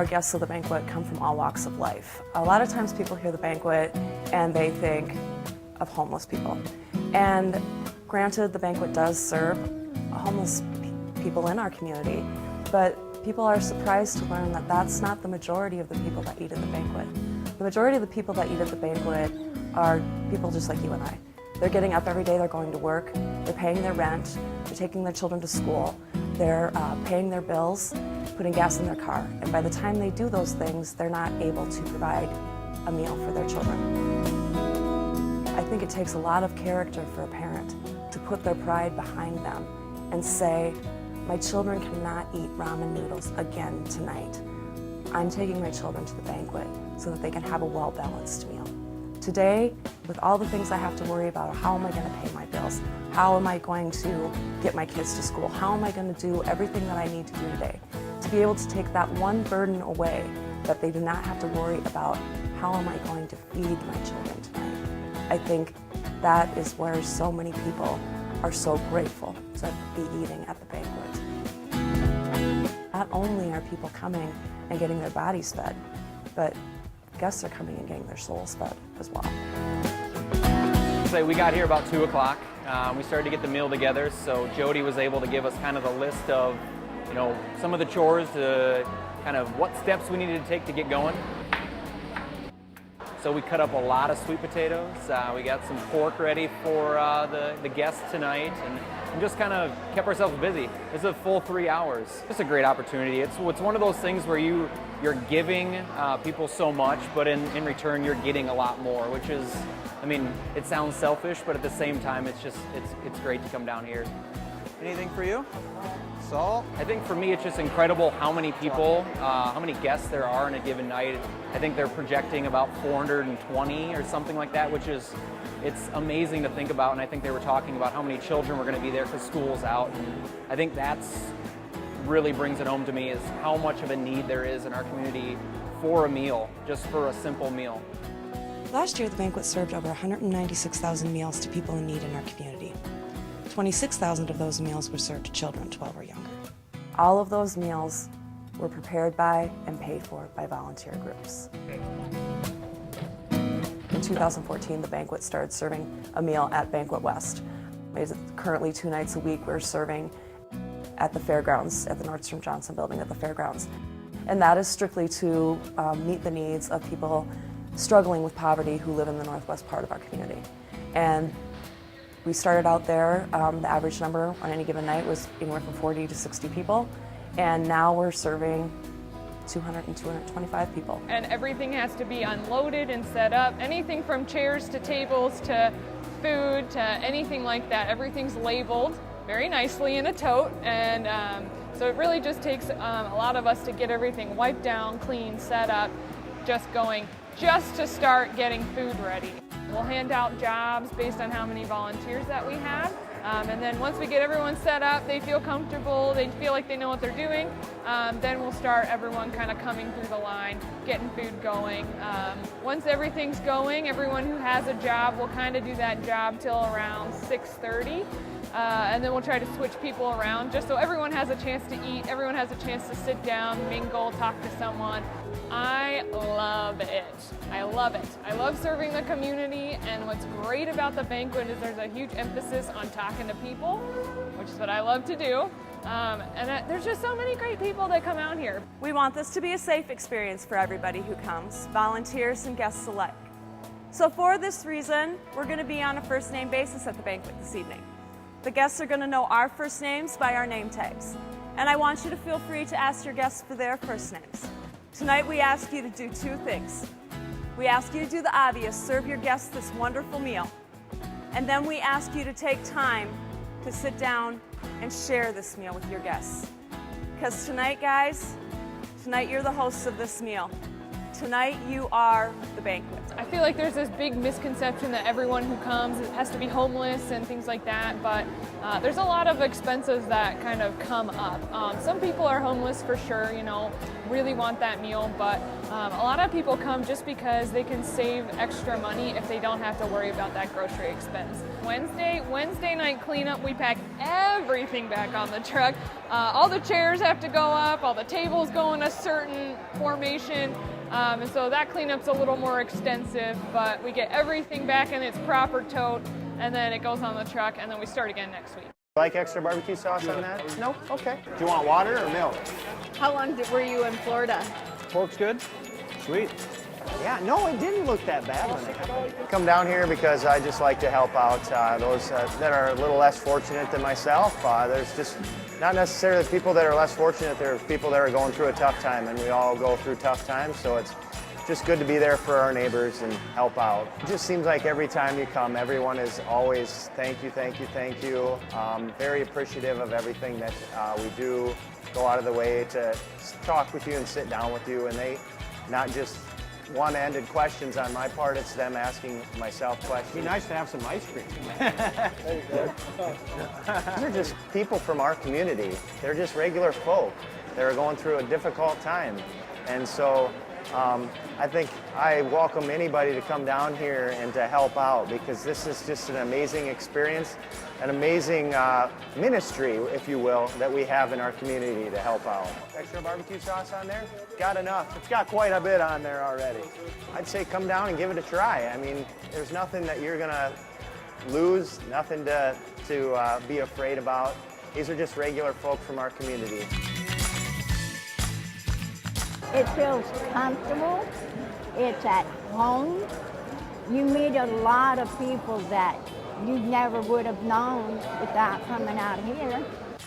our guests of the banquet come from all walks of life. A lot of times people hear the banquet and they think of homeless people. And granted, the banquet does serve homeless people in our community, but people are surprised to learn that that's not the majority of the people that eat at the banquet. The majority of the people that eat at the banquet are people just like you and I. They're getting up every day, they're going to work, they're paying their rent, they're taking their children to school, they're paying their bills, putting gas in their car. And by the time they do those things, they're not able to provide a meal for their children. I think it takes a lot of character for a parent to put their pride behind them and say, my children cannot eat ramen noodles again tonight. I'm taking my children to the banquet so that they can have a well-balanced meal. Today, with all the things I have to worry about, how am I going to pay my bills? How am I going to get my kids to school? How am I going to do everything that I need to do today? To be able to take that one burden away, that they do not have to worry about how am I going to feed my children tonight. I think that is where so many people are so grateful to be eating at the banquet. Not only are people coming and getting their bodies fed, but guests are coming and getting their souls fed as well. So we got here about 2 o'clock. We started to get the meal together, so Jody was able to give us kind of the list of, some of the chores to kind of what steps we needed to take to get going. So we cut up a lot of sweet potatoes. We got some pork ready for the guests tonight, and just kind of kept ourselves busy. It's a full 3 hours. It's a great opportunity. It's one of those things where you're giving people so much, but in return you're getting a lot more, which is, it sounds selfish, but at the same time it's great to come down here. Anything for you? Salt? I think for me it's just incredible how many people, how many guests there are in a given night. I think they're projecting about 420 or something like that, which is, it's amazing to think about, and I think they were talking about how many children were going to be there because school's out, and I think that's really brings it home to me, is how much of a need there is in our community for a meal, just for a simple meal. Last year, the banquet served over 196,000 meals to people in need in our community. 26,000 of those meals were served to children 12 or younger. All of those meals were prepared by and paid for by volunteer groups. In 2014, the banquet started serving a meal at Banquet West. It's currently 2 nights a week we're serving at the fairgrounds, at the Nordstrom Johnson building at the fairgrounds. And that is strictly to meet the needs of people struggling with poverty who live in the northwest part of our community. And we started out there, the average number on any given night was anywhere from 40 to 60 people, and now we're serving 200 and 225 people. And everything has to be unloaded and set up, anything from chairs to tables to food to anything like that. Everything's labeled very nicely in a tote, and so it really just takes a lot of us to get everything wiped down, clean, set up, just going, just to start getting food ready. We'll hand out jobs based on how many volunteers that we have. And then once we get everyone set up, they feel comfortable, they feel like they know what they're doing, then we'll start everyone kind of coming through the line, getting food going. Once everything's going, everyone who has a job will kind of do that job till around 6:30. And then we'll try to switch people around just so everyone has a chance to eat, everyone has a chance to sit down, mingle, talk to someone. I love it. I love it. I love serving the community, and what's great about the banquet is there's a huge emphasis on talking to people, which is what I love to do. There's just so many great people that come out here. We want this to be a safe experience for everybody who comes, volunteers and guests alike. So for this reason, we're going to be on a first name basis at the banquet this evening. The guests are going to know our first names by our name tags. And I want you to feel free to ask your guests for their first names. Tonight we ask you to do 2 things. We ask you to do the obvious, serve your guests this wonderful meal. And then we ask you to take time to sit down and share this meal with your guests. Because tonight, guys, tonight you're the hosts of this meal. Tonight you are the banquet. I feel like there's this big misconception that everyone who comes has to be homeless and things like that, but there's a lot of expenses that kind of come up. Some people are homeless for sure, you know, really want that meal, but a lot of people come just because they can save extra money if they don't have to worry about that grocery expense. Wednesday night cleanup, we pack everything back on the truck. All the chairs have to go up, all the tables go in a certain formation. And so that cleanup's a little more extensive, but we get everything back in its proper tote, and then it goes on the truck, and then we start again next week. Like extra barbecue sauce on that? No? Okay. Do you want water or milk? How long were you in Florida? Pork's good? Sweet. Yeah, no, it didn't look that bad when it happened. Come down here because I just like to help out those that are a little less fortunate than myself. There's just not necessarily people that are less fortunate, there are people that are going through a tough time, and we all go through tough times, so it's just good to be there for our neighbors and help out. It just seems like every time you come, everyone is always thank you, thank you, thank you. Very appreciative of everything that we do, go out of the way to talk with you and sit down with you, and they not just one-ended questions on my part, it's them asking myself questions. It'd be nice to have some ice cream. These are just people from our community. They're just regular folk that are going through a difficult time. And so I think I welcome anybody to come down here and to help out, because this is just an amazing experience, an amazing ministry, if you will, that we have in our community to help out. Extra barbecue sauce on there? Got enough. It's got quite a bit on there already. I'd say come down and give it a try. I mean, there's nothing that you're going to lose, nothing to be afraid about. These are just regular folk from our community. It feels comfortable. It's at home. You meet a lot of people that you never would have known without coming out here.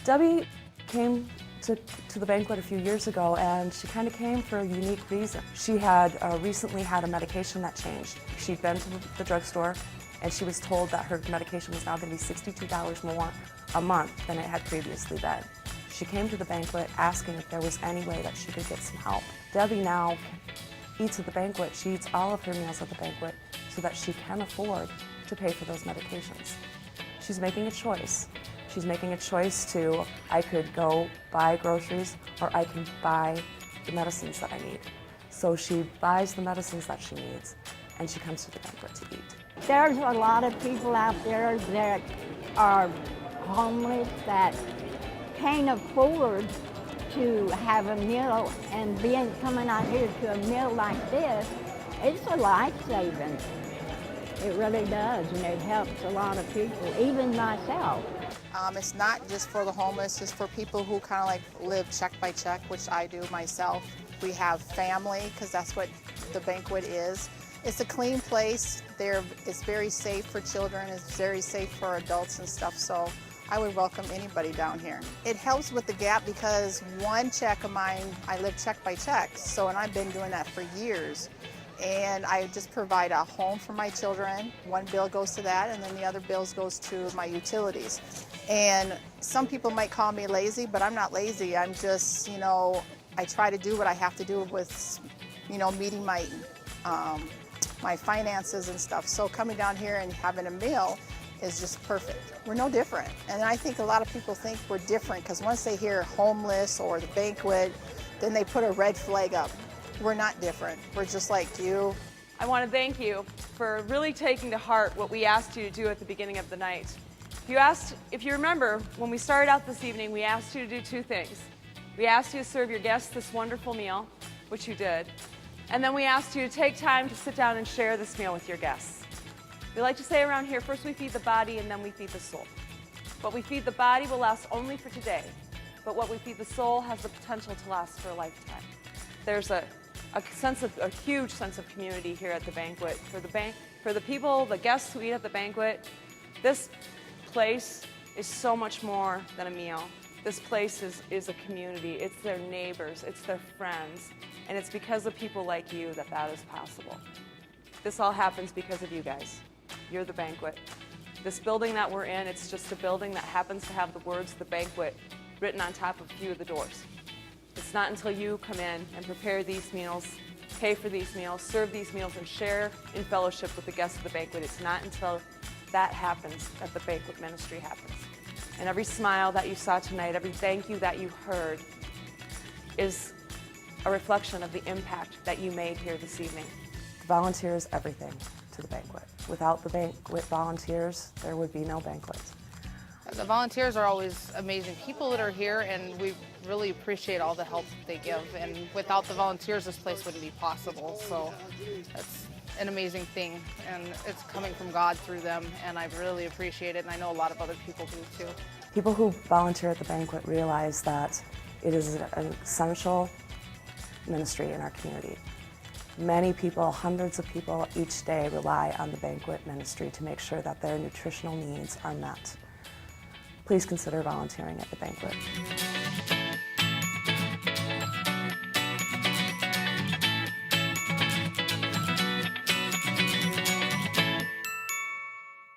Debbie came to the banquet a few years ago, and she kind of came for a unique reason. She had recently had a medication that changed. She'd been to the drugstore, and she was told that her medication was now going to be $62 more a month than it had previously been. She came to the banquet asking if there was any way that she could get some help. Debbie now eats at the banquet. She eats all of her meals at the banquet so that she can afford to pay for those medications. She's making a choice. She's making a choice to, I could go buy groceries or I can buy the medicines that I need. So she buys the medicines that she needs, and she comes to the banquet to eat. There's a lot of people out there that are homeless that can't afford to have a meal, and coming out here to a meal like this, it's a life-saving. It really does, and it helps a lot of people, even myself. It's not just for the homeless, it's for people who kind of like live check by check, which I do myself. We have family, because that's what the banquet is. It's a clean place. It's very safe for children, it's very safe for adults and stuff, so I would welcome anybody down here. It helps with the gap because one check of mine, I live check by check, and I've been doing that for years. And I just provide a home for my children. One bill goes to that, and then the other bills goes to my utilities. And some people might call me lazy, but I'm not lazy. I'm just, I try to do what I have to do with, meeting my my finances and stuff. So coming down here and having a meal is just perfect. We're no different. And I think a lot of people think we're different because once they hear homeless or the banquet, then they put a red flag up. We're not different. We're just like you. I want to thank you for really taking to heart what we asked you to do at the beginning of the night. If you remember, when we started out this evening, we asked you to do two things. We asked you to serve your guests this wonderful meal, which you did, and then we asked you to take time to sit down and share this meal with your guests. We like to say around here, first we feed the body and then we feed the soul. What we feed the body will last only for today, but what we feed the soul has the potential to last for a lifetime. There's a huge sense of community here at the banquet. For the people, the guests who eat at the banquet, this place is so much more than a meal. This place is a community. It's their neighbors, it's their friends, and it's because of people like you that is possible. This all happens because of you guys. You're the banquet. This building that we're in, it's just a building that happens to have the words "the banquet" written on top of a few of the doors. It's not until you come in and prepare these meals, pay for these meals, serve these meals, and share in fellowship with the guests of the banquet. It's not until that happens that the banquet ministry happens. And every smile that you saw tonight, every thank you that you heard is a reflection of the impact that you made here this evening. The volunteer is everything to the banquet. Without the banquet volunteers, there would be no banquet. The volunteers are always amazing people that are here, and we really appreciate all the help that they give. And without the volunteers, this place wouldn't be possible. So that's an amazing thing, and it's coming from God through them, and I really appreciate it, and I know a lot of other people do too. People who volunteer at the banquet realize that it is an essential ministry in our community. Many people, hundreds of people each day rely on the banquet ministry to make sure that their nutritional needs are met. Please consider volunteering at the banquet.